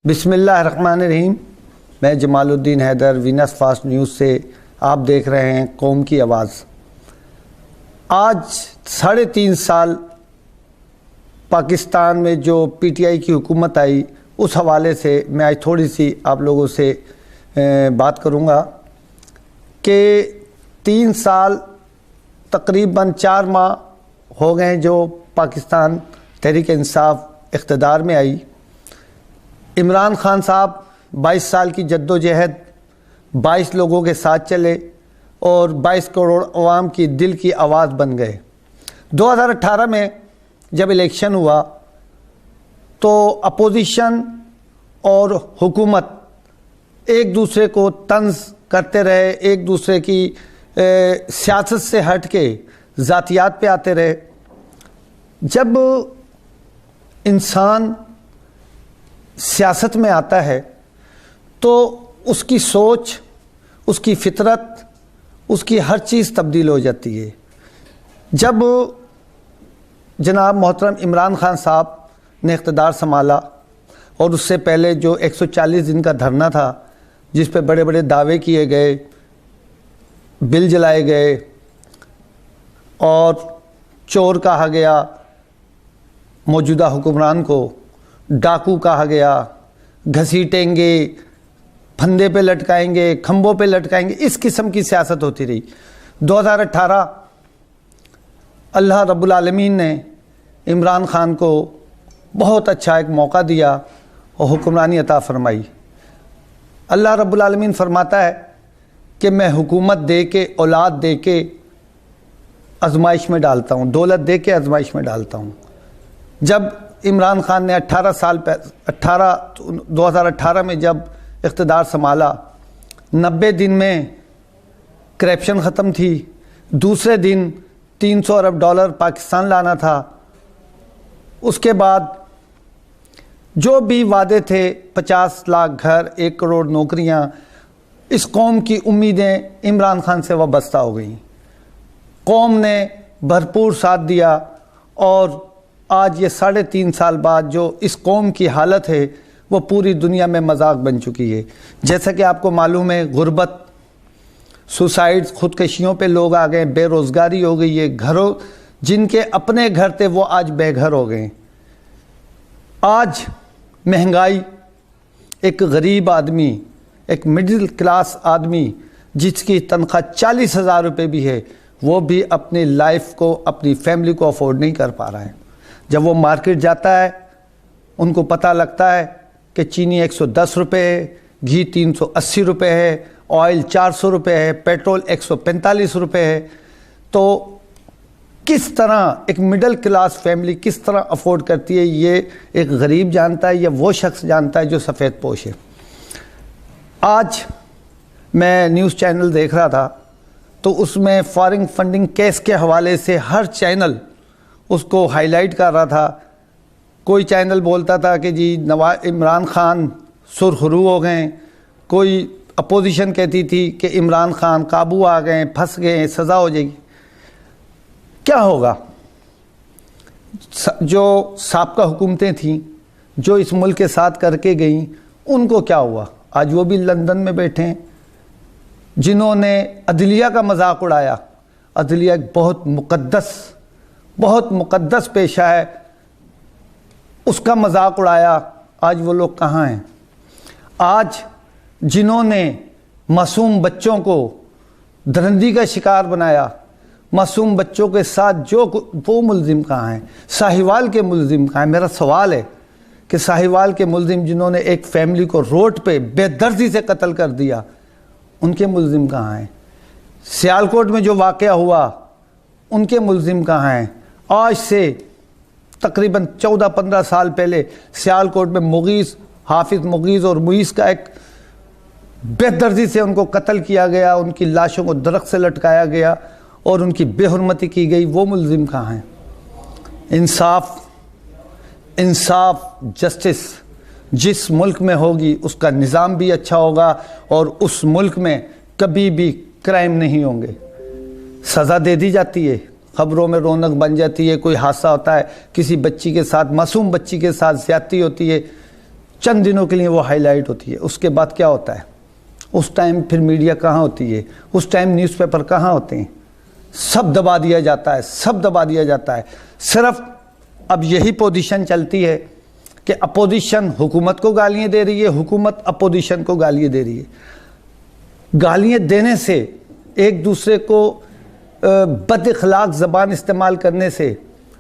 بسم اللہ الرحمن الرحیم۔ میں جمال الدین حیدر، وینس فاسٹ نیوز سے آپ دیکھ رہے ہیں قوم کی آواز۔ آج 3.5 سال پاکستان میں جو پی ٹی آئی کی حکومت آئی، اس حوالے سے میں آج تھوڑی سی آپ لوگوں سے بات کروں گا کہ 3 سال تقریباً 4 ماہ ہو گئے جو پاکستان تحریک انصاف اقتدار میں آئی۔ عمران خان صاحب 22 سال کی جد و جہد 22 لوگوں کے ساتھ چلے اور 22 کروڑ عوام کی دل کی آواز بن گئے۔ 2018 میں جب الیکشن ہوا تو اپوزیشن اور حکومت ایک دوسرے کو طنز کرتے رہے، ایک دوسرے کی سیاست سے ہٹ کے ذاتیات پہ آتے رہے۔ جب انسان سیاست میں آتا ہے تو اس کی سوچ، اس کی فطرت، اس کی ہر چیز تبدیل ہو جاتی ہے۔ جب جناب محترم عمران خان صاحب نے اقتدار سنبھالا اور اس سے پہلے جو 140 دن کا دھرنا تھا جس پہ بڑے بڑے دعوے کیے گئے، بل جلائے گئے اور چور کہا گیا موجودہ حکمران کو، ڈاکو کہا گیا، گھسیٹیں گے، پھندے پہ لٹکائیں گے، کھمبوں پہ لٹکائیں گے، اس قسم کی سیاست ہوتی رہی۔ 2018 اللہ رب العالمین نے عمران خان کو بہت اچھا ایک موقع دیا اور حکمرانی عطا فرمائی۔ اللہ رب العالمین فرماتا ہے کہ میں حکومت دے کے، اولاد دے کے آزمائش میں ڈالتا ہوں، دولت دے کے آزمائش میں ڈالتا ہوں۔ جب عمران خان نے 2018 میں جب اقتدار سنبھالا، 90 دن میں کرپشن ختم تھی، دوسرے دن $300 ارب پاکستان لانا تھا۔ اس کے بعد جو بھی وعدے تھے، 50 لاکھ گھر، 1 کروڑ نوکریاں، اس قوم کی امیدیں عمران خان سے وابستہ ہو گئیں۔ قوم نے بھرپور ساتھ دیا اور آج یہ 3.5 سال بعد جو اس قوم کی حالت ہے وہ پوری دنیا میں مذاق بن چکی ہے۔ جیسا کہ آپ کو معلوم ہے، غربت، سوسائڈ، خودکشیوں پہ لوگ آ گئے، بے روزگاری ہو گئی ہے، گھروں جن کے اپنے گھر تھے وہ آج بے گھر ہو گئے۔ آج مہنگائی، ایک غریب آدمی، ایک مڈل کلاس آدمی جس کی تنخواہ 40,000 روپے بھی ہے، وہ بھی اپنی لائف کو، اپنی فیملی کو افورڈ نہیں کر پا رہا ہے۔ جب وہ مارکیٹ جاتا ہے، ان کو پتہ لگتا ہے کہ چینی 110 روپے ہے، گھی 380 روپے ہے، آئل 400 روپے ہے، پیٹرول 145 روپے ہے، تو کس طرح ایک مڈل کلاس فیملی کس طرح افورڈ کرتی ہے، یہ ایک غریب جانتا ہے یا وہ شخص جانتا ہے جو سفید پوش ہے۔ آج میں نیوز چینل دیکھ رہا تھا تو اس میں فارن فنڈنگ کیس کے حوالے سے ہر چینل اس کو ہائی لائٹ کر رہا تھا۔ کوئی چینل بولتا تھا کہ جی عمران خان سرخ رو ہو گئے، کوئی اپوزیشن کہتی تھی کہ عمران خان قابو آ گئے، پھنس گئے، سزا ہو جائے گی۔ کیا ہوگا؟ جو سابقہ حکومتیں تھیں جو اس ملک کے ساتھ کر کے گئیں، ان کو کیا ہوا؟ آج وہ بھی لندن میں بیٹھے ہیں۔ جنہوں نے عدلیہ کا مذاق اڑایا، عدلیہ ایک بہت مقدس پیشہ ہے، اس کا مذاق اڑایا، آج وہ لوگ کہاں ہیں؟ آج جنہوں نے معصوم بچوں کو درندی کا شکار بنایا، معصوم بچوں کے ساتھ وہ ملزم کہاں ہیں؟ ساہیوال کے ملزم کہاں ہیں؟ میرا سوال ہے کہ ساہیوال کے ملزم جنہوں نے ایک فیملی کو روڈ پہ بے دردی سے قتل کر دیا، ان کے ملزم کہاں ہیں؟ سیالکوٹ میں جو واقعہ ہوا، ان کے ملزم کہاں ہیں؟ آج سے تقریباً 14-15 سال پہلے سیالکوٹ میں حافظ مغیث اور معیث کا ایک بے دردی سے ان کو قتل کیا گیا، ان کی لاشوں کو درخت سے لٹکایا گیا اور ان کی بے حرمتی کی گئی، وہ ملزم کہاں ہیں؟ انصاف، جسٹس جس ملک میں ہوگی اس کا نظام بھی اچھا ہوگا اور اس ملک میں کبھی بھی کرائم نہیں ہوں گے، سزا دے دی جاتی ہے، خبروں میں رونق بن جاتی ہے، کوئی حادثہ ہوتا ہے، کسی بچی کے ساتھ، معصوم بچی کے ساتھ زیادتی ہوتی ہے، چند دنوں کے لیے وہ ہائی لائٹ ہوتی ہے، اس کے بعد کیا ہوتا ہے؟ اس ٹائم پھر میڈیا کہاں ہوتی ہے؟ اس ٹائم نیوز پیپر کہاں ہوتے ہیں؟ سب دبا دیا جاتا ہے، سب دبا دیا جاتا ہے۔ صرف اب یہی پوزیشن چلتی ہے کہ اپوزیشن حکومت کو گالیاں دے رہی ہے، حکومت اپوزیشن کو گالیاں دے رہی ہے۔ گالیاں دینے سے، ایک دوسرے کو بد اخلاق زبان استعمال کرنے سے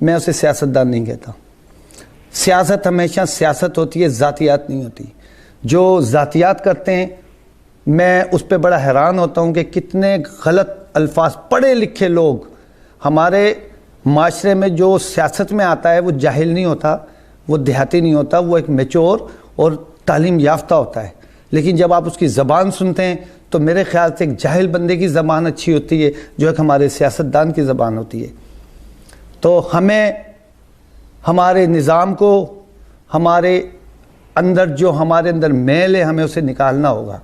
میں اسے سیاستدان نہیں کہتا۔ سیاست ہمیشہ سیاست ہوتی ہے، ذاتیات نہیں ہوتی۔ جو ذاتیات کرتے ہیں میں اس پہ بڑا حیران ہوتا ہوں کہ کتنے غلط الفاظ، پڑھے لکھے لوگ ہمارے معاشرے میں، جو سیاست میں آتا ہے وہ جاہل نہیں ہوتا، وہ دیہاتی نہیں ہوتا، وہ ایک میچور اور تعلیم یافتہ ہوتا ہے، لیکن جب آپ اس کی زبان سنتے ہیں تو میرے خیال سے ایک جاہل بندے کی زبان اچھی ہوتی ہے جو ایک ہمارے سیاستدان کی زبان ہوتی ہے۔ تو ہمیں ہمارے نظام کو، ہمارے اندر میل ہے، ہمیں اسے نکالنا ہوگا۔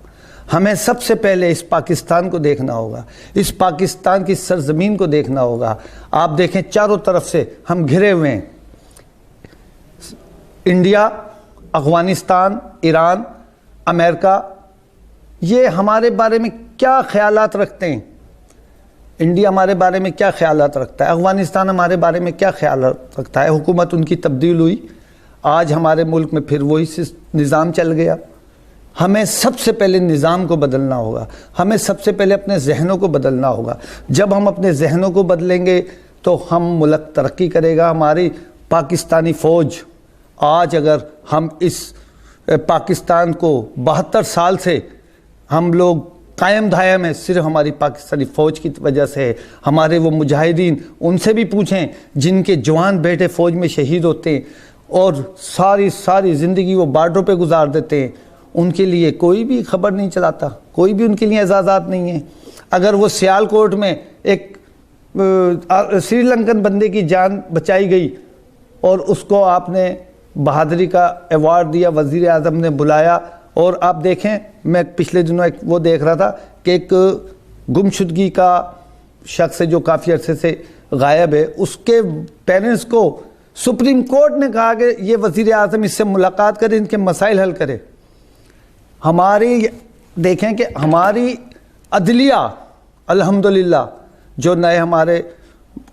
ہمیں سب سے پہلے اس پاکستان کو دیکھنا ہوگا، اس پاکستان کی سرزمین کو دیکھنا ہوگا۔ آپ دیکھیں چاروں طرف سے ہم گھرے ہوئے ہیں، انڈیا، افغانستان، ایران، امریکہ، یہ ہمارے بارے میں کیا خیالات رکھتے ہیں؟ انڈیا ہمارے بارے میں کیا خیالات رکھتا ہے؟ افغانستان ہمارے بارے میں کیا خیالات رکھتا ہے؟ حکومت ان کی تبدیل ہوئی، آج ہمارے ملک میں پھر وہی نظام چل گیا۔ ہمیں سب سے پہلے نظام کو بدلنا ہوگا، ہمیں سب سے پہلے اپنے ذہنوں کو بدلنا ہوگا۔ جب ہم اپنے ذہنوں کو بدلیں گے تو ہم ملک ترقی کرے گا۔ ہماری پاکستانی فوج آج، اگر ہم اس پاکستان کو 72 سال سے ہم لوگ قائم دائم ہے، صرف ہماری پاکستانی فوج کی وجہ سے۔ ہمارے وہ مجاہدین، ان سے بھی پوچھیں جن کے جوان بیٹے فوج میں شہید ہوتے ہیں اور ساری زندگی وہ بارڈروں پہ گزار دیتے ہیں، ان کے لیے کوئی بھی خبر نہیں چلاتا، کوئی بھی ان کے لیے اعزازات نہیں ہیں۔ اگر وہ سیالکوٹ میں ایک سری لنکن بندے کی جان بچائی گئی اور اس کو آپ نے بہادری کا ایوارڈ دیا، وزیر اعظم نے بلایا، اور آپ دیکھیں، میں پچھلے دنوں ایک وہ دیکھ رہا تھا کہ ایک گمشدگی کا شخص ہے جو کافی عرصے سے غائب ہے، اس کے پیرنٹس کو سپریم کورٹ نے کہا کہ یہ وزیر اعظم اس سے ملاقات کرے، ان کے مسائل حل کرے۔ ہماری دیکھیں کہ ہماری عدلیہ الحمدللہ، جو نئے ہمارے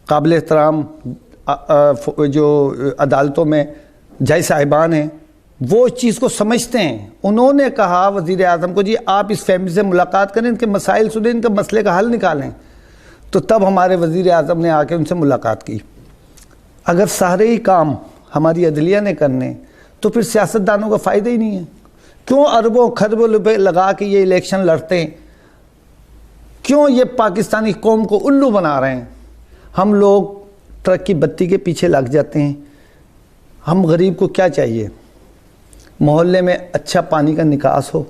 قابل احترام جو عدالتوں میں جج صاحبان ہیں، وہ اس چیز کو سمجھتے ہیں۔ انہوں نے کہا وزیر اعظم کو، جی آپ اس فیملی سے ملاقات کریں، ان کے مسائل سنیں، ان کے مسئلے کا حل نکالیں۔ تو تب ہمارے وزیر اعظم نے آ کے ان سے ملاقات کی۔ اگر سارے ہی کام ہماری عدلیہ نے کرنے تو پھر سیاستدانوں کا فائدہ ہی نہیں ہے۔ کیوں اربوں خربوں روپے لگا کے یہ الیکشن لڑتے ہیں؟ کیوں یہ پاکستانی قوم کو الو بنا رہے ہیں؟ ہم لوگ ٹرک کی بتی کے پیچھے لگ جاتے ہیں۔ ہم غریب کو کیا چاہیے؟ محلے میں اچھا پانی کا نکاس ہو،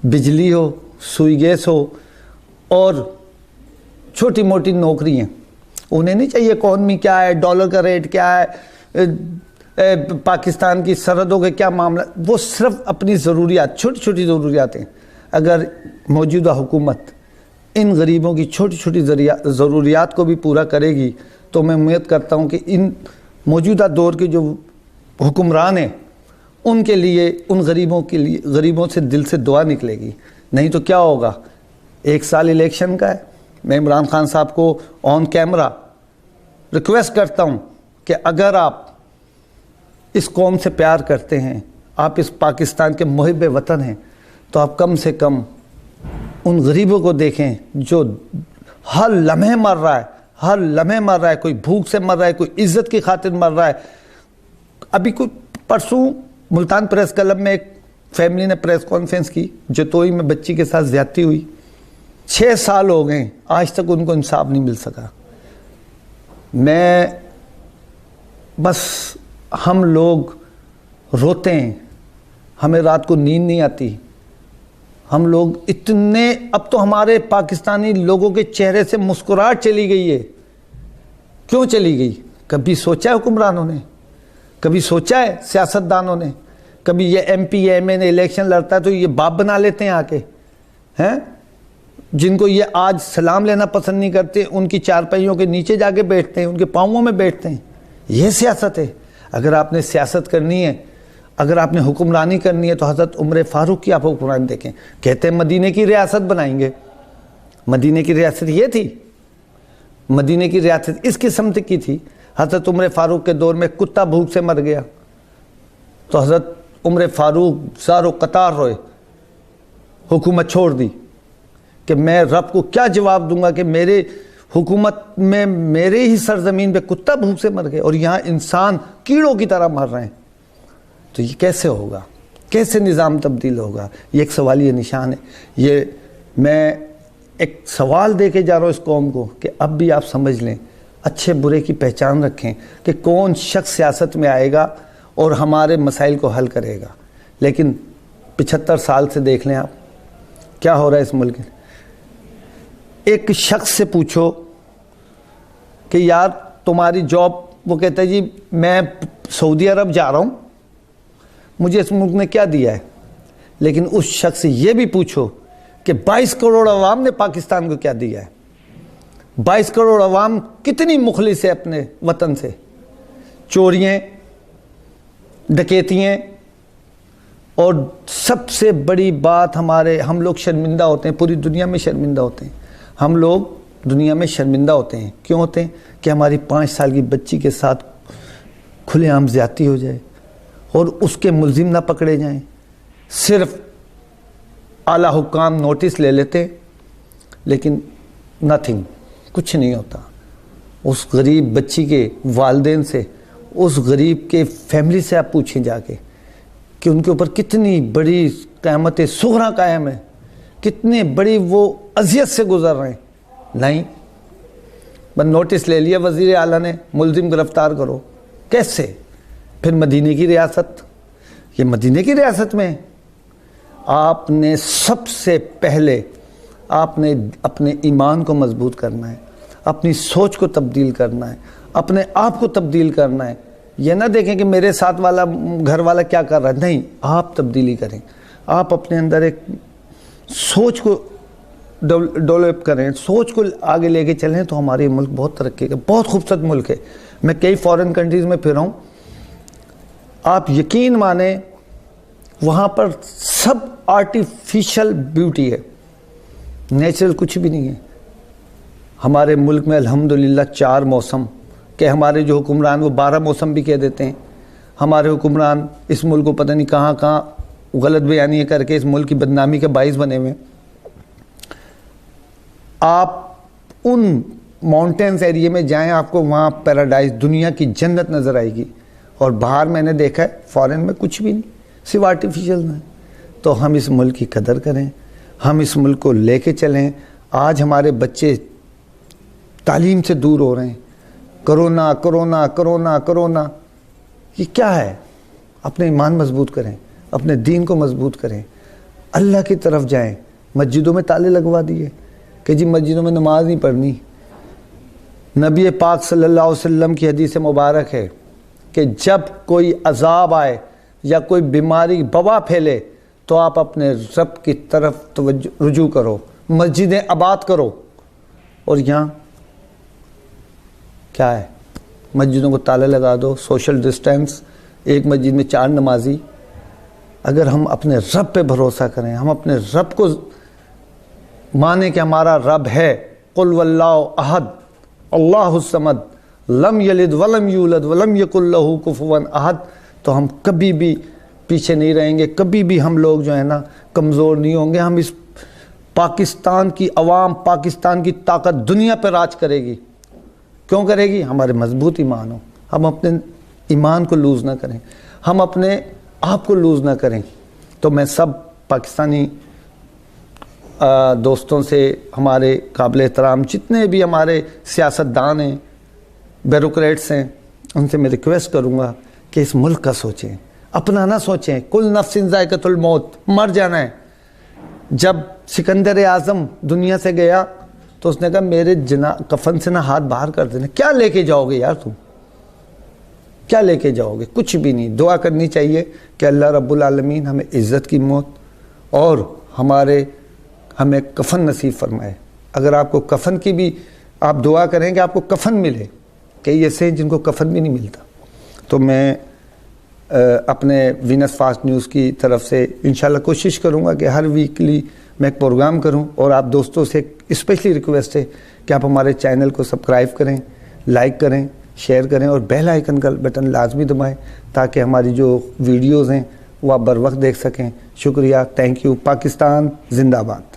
بجلی ہو، سوئی گیس ہو، اور چھوٹی موٹی نوکری ہیں۔ انہیں نہیں چاہیے اکانومی کیا ہے، ڈالر کا ریٹ کیا ہے، پاکستان کی سرحدوں کے کیا معاملہ، وہ صرف اپنی ضروریات، چھوٹی چھوٹی ضروریات ہیں۔ اگر موجودہ حکومت ان غریبوں کی چھوٹی چھوٹی ضروریات کو بھی پورا کرے گی تو میں امید کرتا ہوں کہ ان موجودہ دور کے جو حکمران ہیں ان کے لیے، ان غریبوں کے لیے، غریبوں سے دل سے دعا نکلے گی۔ نہیں تو کیا ہوگا؟ 1 سال الیکشن کا ہے۔ میں عمران خان صاحب کو آن کیمرہ ریکویسٹ کرتا ہوں کہ اگر آپ اس قوم سے پیار کرتے ہیں، آپ اس پاکستان کے محب وطن ہیں، تو آپ کم سے کم ان غریبوں کو دیکھیں جو ہر لمحے مر رہا ہے، ہر لمحے مر رہا ہے، کوئی بھوک سے مر رہا ہے، کوئی عزت کی خاطر مر رہا ہے۔ ابھی کوئی پرسوں ملتان پریس کلب میں ایک فیملی نے پریس کانفرنس کی، جتوئی میں بچی کے ساتھ زیادتی ہوئی، 6 سال ہو گئے، آج تک ان کو انصاف نہیں مل سکا۔ میں بس، ہم لوگ روتے ہیں، ہمیں رات کو نیند نہیں آتی، ہم لوگ اتنے، اب تو ہمارے پاکستانی لوگوں کے چہرے سے مسکراہٹ چلی گئی ہے۔ کیوں چلی گئی؟ کبھی سوچا ہے حکمرانوں نے؟ کبھی سوچا ہے سیاستدانوں نے؟ کبھی یہ ایم پی ایم اے نے الیکشن لڑتا ہے تو یہ باپ بنا لیتے ہیں آ کے، ہیں جن کو یہ آج سلام لینا پسند نہیں کرتے، ان کی چارپائیوں کے نیچے جا کے بیٹھتے ہیں، ان کے پاؤں میں بیٹھتے ہیں۔ یہ سیاست ہے۔ اگر آپ نے سیاست کرنی ہے، اگر آپ نے حکمرانی کرنی ہے تو حضرت عمر فاروق کی آپ حکمرانی دیکھیں، کہتے ہیں مدینے کی ریاست بنائیں گے. مدینے کی ریاست یہ تھی، مدینے کی ریاست اس قسم کی تھی. حضرت عمر فاروق کے دور میں کتا بھوک سے مر گیا تو حضرت عمر فاروق زار و قطار روئے، حکومت چھوڑ دی کہ میں رب کو کیا جواب دوں گا کہ میرے حکومت میں میرے ہی سرزمین پہ کتا بھوک سے مر گئے اور یہاں انسان کیڑوں کی طرح مر رہے ہیں. تو یہ کیسے ہوگا؟ کیسے نظام تبدیل ہوگا؟ یہ ایک سوالیہ نشان ہے. یہ میں ایک سوال دے کے جا رہا ہوں اس قوم کو کہ اب بھی آپ سمجھ لیں، اچھے برے کی پہچان رکھیں کہ کون شخص سیاست میں آئے گا اور ہمارے مسائل کو حل کرے گا. لیکن 75 سال سے دیکھ لیں آپ کیا ہو رہا ہے اس ملک میں. ایک شخص سے پوچھو کہ یار تمہاری جاب، وہ کہتا ہے جی میں سعودی عرب جا رہا ہوں، مجھے اس ملک نے کیا دیا ہے. لیکن اس شخص سے یہ بھی پوچھو کہ 22 کروڑ عوام نے پاکستان کو کیا دیا ہے. 22 کروڑ عوام کتنی مخلص ہے اپنے وطن سے. چوریاں، ڈکیتیاں، اور سب سے بڑی بات ہم لوگ شرمندہ ہوتے ہیں، پوری دنیا میں شرمندہ ہوتے ہیں. ہم لوگ دنیا میں شرمندہ ہوتے ہیں. کیوں ہوتے ہیں؟ کہ ہماری 5 سال کی بچی کے ساتھ کھلے عام زیادتی ہو جائے اور اس کے ملزم نہ پکڑے جائیں. صرف اعلیٰ حکام نوٹس لے لیتے ہیں لیکن نتھنگ، کچھ نہیں ہوتا. اس غریب بچی کے والدین سے، اس غریب کے فیملی سے آپ پوچھیں جا کے کہ ان کے اوپر کتنی بڑی قیامت صغریٰ قائم ہے، کتنے بڑی وہ اذیت سے گزر رہے ہیں. نہیں، بس نوٹس لے لیا وزیر اعلیٰ نے، ملزم گرفتار کرو. کیسے؟ پھر مدینے کی ریاست. یہ مدینے کی ریاست میں آپ نے سب سے پہلے آپ نے اپنے ایمان کو مضبوط کرنا ہے، اپنی سوچ کو تبدیل کرنا ہے، اپنے آپ کو تبدیل کرنا ہے. یہ نہ دیکھیں کہ میرے ساتھ والا گھر والا کیا کر رہا ہے. نہیں، آپ تبدیلی کریں. آپ اپنے اندر ایک سوچ کو ڈیولپ کریں، سوچ کو آگے لے کے چلیں تو ہمارے ملک بہت ترقی کا، بہت خوبصورت ملک ہے. میں کئی فورن کنٹریز میں پھرا ہوں، آپ یقین مانیں وہاں پر سب آرٹیفیشل بیوٹی ہے، نیچرل کچھ بھی نہیں ہے. ہمارے ملک میں الحمدللہ 4 موسم، کہ ہمارے جو حکمران وہ 12 موسم بھی کہہ دیتے ہیں. ہمارے حکمران اس ملک کو پتہ نہیں کہاں کہاں غلط بیانیاں کر کے اس ملک کی بدنامی کا باعث بنے ہوئے. آپ ان ماؤنٹینز ایریے میں جائیں، آپ کو وہاں پیراڈائز، دنیا کی جنت نظر آئے گی. اور باہر میں نے دیکھا ہے فارن میں کچھ بھی نہیں، صرف آرٹیفیشل میں. تو ہم اس ملک کی قدر کریں، ہم اس ملک کو لے کے چلیں. آج ہمارے بچے تعلیم سے دور ہو رہے ہیں. کرونا کرونا کرونا کرونا، یہ کیا ہے؟ اپنے ایمان مضبوط کریں، اپنے دین کو مضبوط کریں، اللہ کی طرف جائیں. مسجدوں میں تالے لگوا دیے کہ جی مسجدوں میں نماز نہیں پڑھنی. نبی پاک صلی اللہ علیہ وسلم کی حدیث مبارک ہے کہ جب کوئی عذاب آئے یا کوئی بیماری وبا پھیلے تو آپ اپنے رب کی طرف رجوع کرو، مسجدیں آباد کرو. اور یہاں کیا ہے؟ مسجدوں کو تالے لگا دو، سوشل ڈسٹینس، ایک مسجد میں 4 نمازی. اگر ہم اپنے رب پہ بھروسہ کریں، ہم اپنے رب کو مانیں کہ ہمارا رب ہے، قل واللہ احد اللہ الصمد لم یلد ولم یولد ولم یکن لہ کفوا احد، تو ہم کبھی بھی پیچھے نہیں رہیں گے. کبھی بھی ہم لوگ جو ہے نا کمزور نہیں ہوں گے. ہم اس پاکستان کی عوام، پاکستان کی طاقت دنیا پہ راج کرے گی. کیوں کرے گی؟ ہمارے مضبوط ایمان ہو. ہم اپنے ایمان کو لوز نہ کریں، ہم اپنے آپ کو لوز نہ کریں. تو میں سب پاکستانی دوستوں سے، ہمارے قابل احترام جتنے بھی ہمارے سیاستدان ہیں، بیوروکریٹس ہیں، ان سے میں ریکویسٹ کروں گا کہ اس ملک کا سوچیں، اپنا نہ سوچیں. کل نفس ذائقۃ الموت، مر جانا ہے. جب سکندر اعظم دنیا سے گیا تو اس نے کہا میرے کفن سے نہ ہاتھ باہر کر دینا. کیا لے کے جاؤ گے یار تم؟ کیا لے کے جاؤ گے؟ کچھ بھی نہیں. دعا کرنی چاہیے کہ اللہ رب العالمین ہمیں عزت کی موت اور ہمیں کفن نصیب فرمائے. اگر آپ کو کفن کی بھی آپ دعا کریں کہ آپ کو کفن ملے، کئی ایسے ہیں جن کو کفن بھی نہیں ملتا. تو میں اپنے وینس فاسٹ نیوز کی طرف سے انشاءاللہ کوشش کروں گا کہ ہر ویکلی میں ایک پروگرام کروں، اور آپ دوستوں سے اسپیشلی ریکویسٹ ہے کہ آپ ہمارے چینل کو سبسکرائب کریں، لائک کریں، شیئر کریں اور بیل آئیکن کا بٹن لازمی دبائیں تاکہ ہماری جو ویڈیوز ہیں وہ آپ بر وقت دیکھ سکیں۔ شکریہ، تھینک یو، پاکستان زندہ باد۔